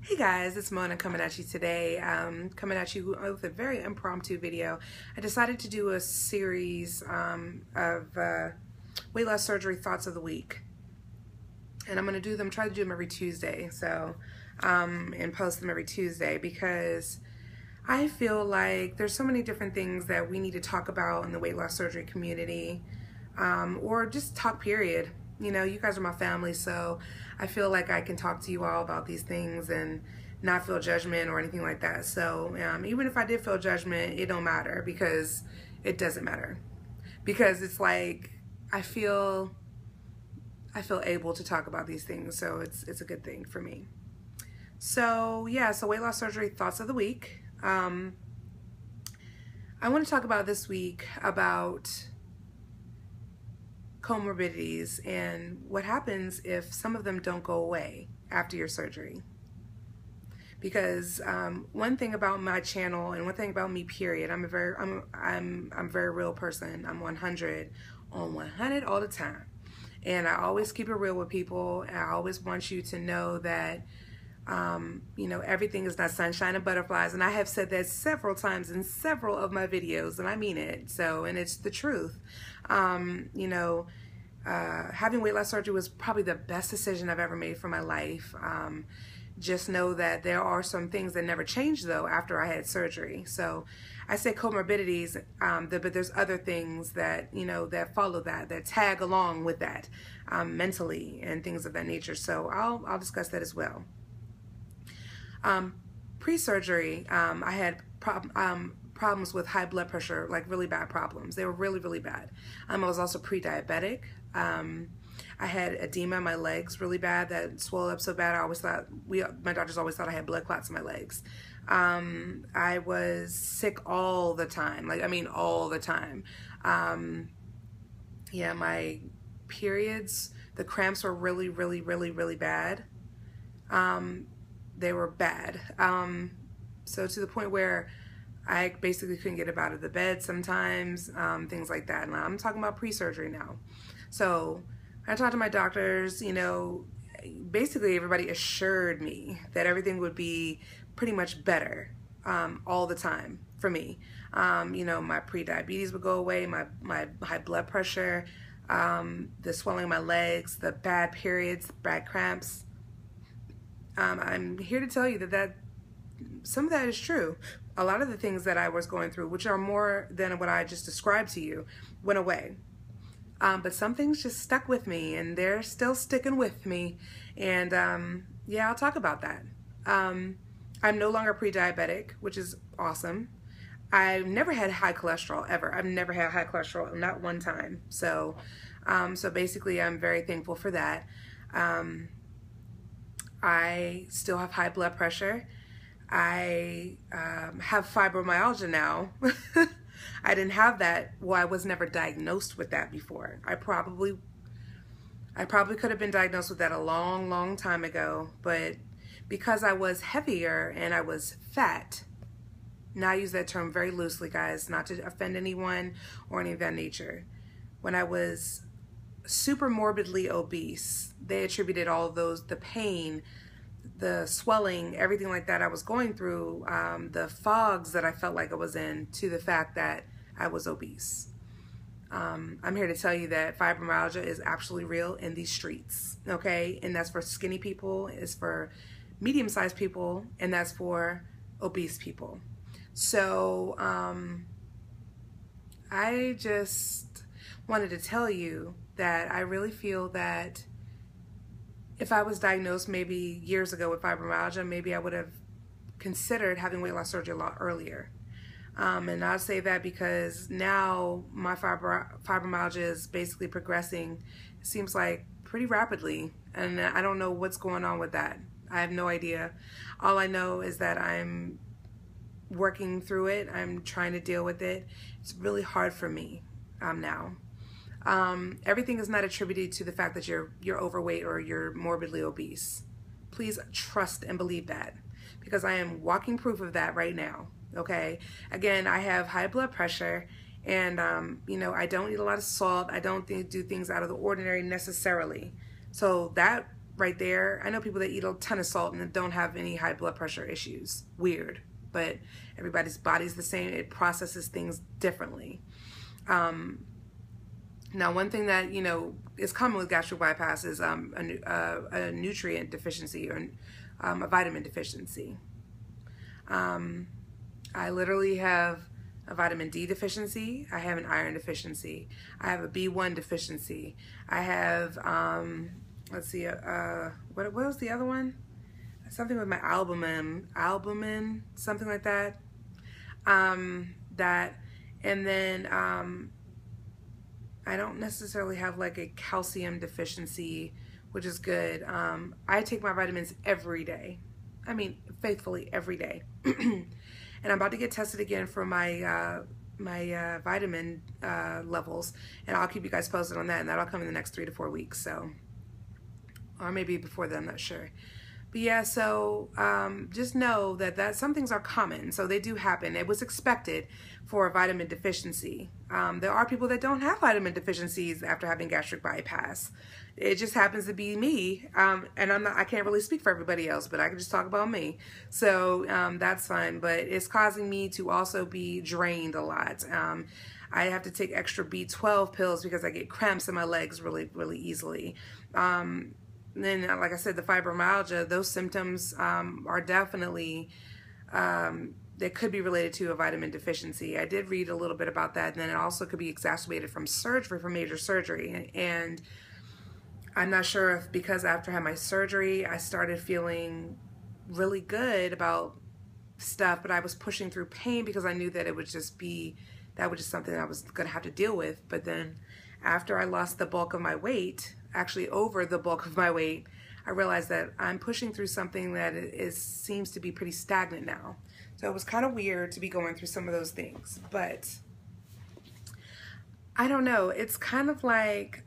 Hey guys, it's Mona coming at you today, coming at you with a very impromptu video. I decided to do a series of weight loss surgery thoughts of the week. And I'm going to try to do them every Tuesday, and post them every Tuesday because I feel like there's so many different things that we need to talk about in the weight loss surgery community, or just talk period. You know, you guys are my family, so I feel like I can talk to you all about these things and not feel judgment or anything like that. So even if I did feel judgment, it don't matter, because it doesn't matter, because it's like I feel able to talk about these things, so it's a good thing for me. So yeah, so weight loss surgery thoughts of the week. I want to talk about this week about comorbidities and what happens if some of them don't go away after your surgery. Because one thing about my channel and one thing about me, period, I'm a very real person. I'm 100 on 100 all the time, and I always keep it real with people. I always want you to know that you know, everything is not sunshine and butterflies, and I have said that several times in several of my videos, and I mean it. So, and it's the truth. You know, having weight loss surgery was probably the best decision I've ever made for my life. Just know that there are some things that never changed though after I had surgery. So I say comorbidities, but there's other things that, you know, that follow that tag along with that, mentally and things of that nature. So I'll discuss that as well. Pre-surgery, I had problems with high blood pressure, like really bad problems. They were really, really bad. I was also pre-diabetic. I had edema in my legs really bad that swelled up so bad I always thought, my doctors always thought I had blood clots in my legs. I was sick all the time, like, I mean all the time. Yeah, my periods, the cramps were really, really, really, really bad. They were bad. So to the point where I basically couldn't get up out of the bed sometimes, things like that. And I'm talking about pre-surgery now. So I talked to my doctors, you know, basically everybody assured me that everything would be pretty much better all the time for me. You know, my pre-diabetes would go away, my high blood pressure, the swelling of my legs, the bad periods, bad cramps. I'm here to tell you that some of that is true. A lot of the things that I was going through, which are more than what I just described to you, went away. But some things just stuck with me, and they're still sticking with me. And yeah, I'll talk about that. I'm no longer pre-diabetic, which is awesome. I've never had high cholesterol ever. I've never had high cholesterol, not one time. So, so basically, I'm very thankful for that. I still have high blood pressure. I have fibromyalgia now. I didn't have that. Well, I was never diagnosed with that before. I probably could have been diagnosed with that a long, long time ago, but because I was heavier and I was fat, now I use that term very loosely, guys, not to offend anyone or any of that nature. When I was super morbidly obese, they attributed all of those, the pain, the swelling, everything like that I was going through, the fogs that I felt like I was in, to the fact that I was obese. I'm here to tell you that fibromyalgia is absolutely real in these streets, okay? And that's for skinny people, it's for medium-sized people, and that's for obese people. So I just wanted to tell you that I really feel that if I was diagnosed maybe years ago with fibromyalgia, maybe I would have considered having weight loss surgery a lot earlier. And I'll say that because now my fibromyalgia is basically progressing, it seems like pretty rapidly, and I don't know what's going on with that. I have no idea. All I know is that I'm working through it. I'm trying to deal with it. It's really hard for me now. Everything is not attributed to the fact that you're overweight or you're morbidly obese. Please trust and believe that, because I am walking proof of that right now. Okay. Again, I have high blood pressure, and you know, I don't eat a lot of salt. I don't do things out of the ordinary necessarily. So that right there. I know people that eat a ton of salt and don't have any high blood pressure issues. Weird, but everybody's body's the same. It processes things differently. Now, one thing that, you know, is common with gastric bypass is a nutrient deficiency or a vitamin deficiency. I literally have a vitamin D deficiency. I have an iron deficiency. I have a B1 deficiency. I have, let's see, what was the other one? Something with my albumin, something like that. And then I don't necessarily have like a calcium deficiency, which is good. I take my vitamins every day. I mean, faithfully every day. And I'm about to get tested again for my vitamin levels, and I'll keep you guys posted on that, and that'll come in the next 3 to 4 weeks, so, or maybe before then, I'm not sure. But yeah, so just know that some things are common, so they do happen. It was expected for a vitamin deficiency. There are people that don't have vitamin deficiencies after having gastric bypass. It just happens to be me, and I can't really speak for everybody else, but I can just talk about me. So that's fine, but it's causing me to also be drained a lot. I have to take extra B12 pills because I get cramps in my legs really, really easily. Then, like I said, the fibromyalgia, those symptoms are definitely, they could be related to a vitamin deficiency. I did read a little bit about that, and then it also could be exacerbated from surgery, from major surgery. And I'm not sure if because after I had my surgery, I started feeling really good about stuff, but I was pushing through pain because I knew that it would just be, that was just something I was going to have to deal with. But then after I lost the bulk of my weight, actually over the bulk of my weight, I realized that I'm pushing through something that seems to be pretty stagnant now. So it was kind of weird to be going through some of those things, but I don't know. It's kind of like,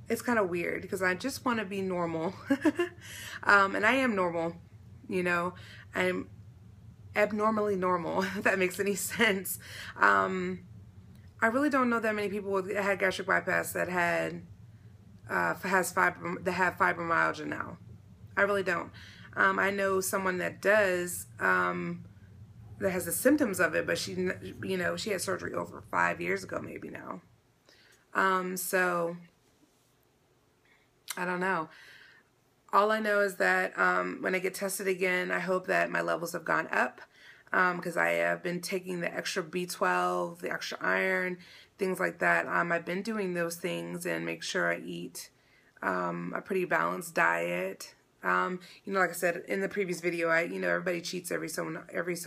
it's kind of weird because I just want to be normal. And I am normal, you know, I'm abnormally normal, if that makes any sense. I really don't know that many people that had gastric bypass that have fibromyalgia now. I really don't. I know someone that does, that has the symptoms of it, but she, you know, she had surgery over 5 years ago, maybe now. So I don't know. All I know is that when I get tested again, I hope that my levels have gone up. Because I have been taking the extra B12, the extra iron, things like that. I've been doing those things and make sure I eat a pretty balanced diet. You know, like I said in the previous video, you know, everybody cheats every so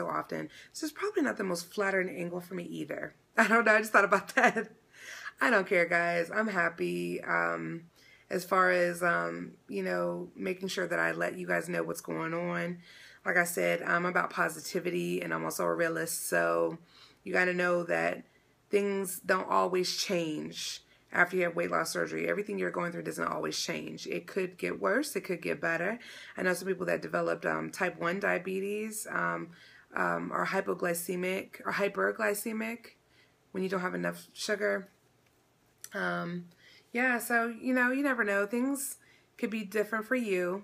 often. So it's probably not the most flattering angle for me either. I don't know. I just thought about that. I don't care, guys. I'm happy. As far as, you know, making sure that I let you guys know what's going on. Like I said, I'm about positivity, and I'm also a realist, so you got to know that things don't always change after you have weight loss surgery. Everything you're going through doesn't always change. It could get worse. It could get better. I know some people that developed type 1 diabetes are hypoglycemic or hyperglycemic when you don't have enough sugar. Yeah, so, you know, you never know. Things could be different for you.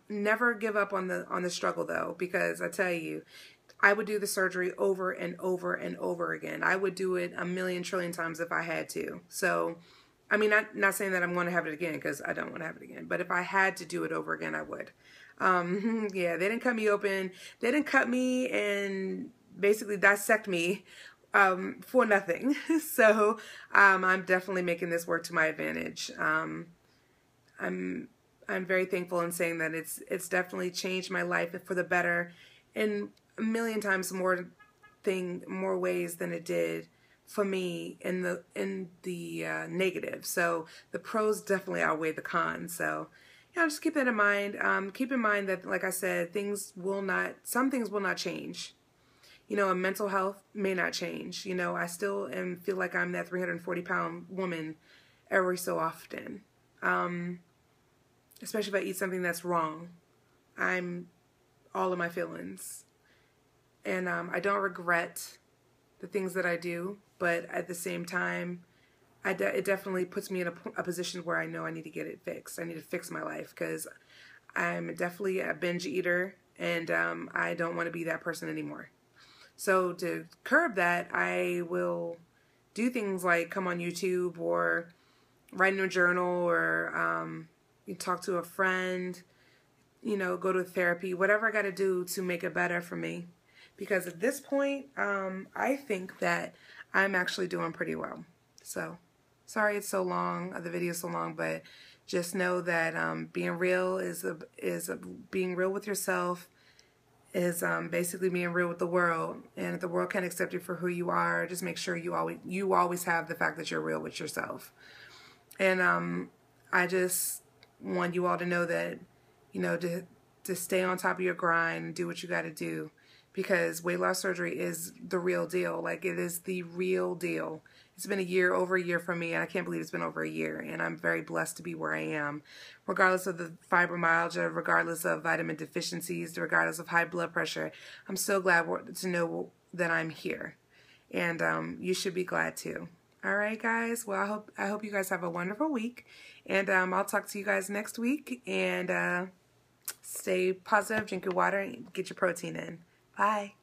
Never give up on the struggle though, because I tell you, I would do the surgery over and over and over again. I would do it a million trillion times if I had to. So, I mean, not saying that I'm going to have it again, because I don't want to have it again. But if I had to do it over again, I would. Yeah, they didn't cut me open. They didn't cut me and basically dissect me for nothing. So I'm definitely making this work to my advantage. I'm very thankful in saying that it's definitely changed my life for the better in a million times more ways than it did for me in the negative. So the pros definitely outweigh the cons. So yeah, just keep that in mind. Keep in mind that, like I said, some things will not change. You know, mental health may not change. You know, I still feel like I'm that 340-pound woman every so often. Especially if I eat something that's wrong. I'm all of my feelings. And I don't regret the things that I do, but at the same time, it definitely puts me in a position where I know I need to get it fixed. I need to fix my life because I'm definitely a binge eater, and I don't want to be that person anymore. So to curb that, I will do things like come on YouTube or write in a journal or talk to a friend, go to therapy, whatever I got to do to make it better for me. Because at this point, I think that I'm actually doing pretty well. So, sorry it's so long, the video is so long, but just know that being real is being real with yourself is basically being real with the world. And if the world can't accept you for who you are, just make sure you always have the fact that you're real with yourself. And I just want you all to know that, to stay on top of your grind and do what you got to do, because weight loss surgery is the real deal. Like, it is the real deal. It's been over a year for me, and I can't believe it's been over a year, and I'm very blessed to be where I am. Regardless of the fibromyalgia, regardless of vitamin deficiencies, regardless of high blood pressure, I'm so glad to know that I'm here, and you should be glad too. All right, guys. Well, I hope you guys have a wonderful week, and I'll talk to you guys next week, and stay positive, drink your water, and get your protein in. Bye.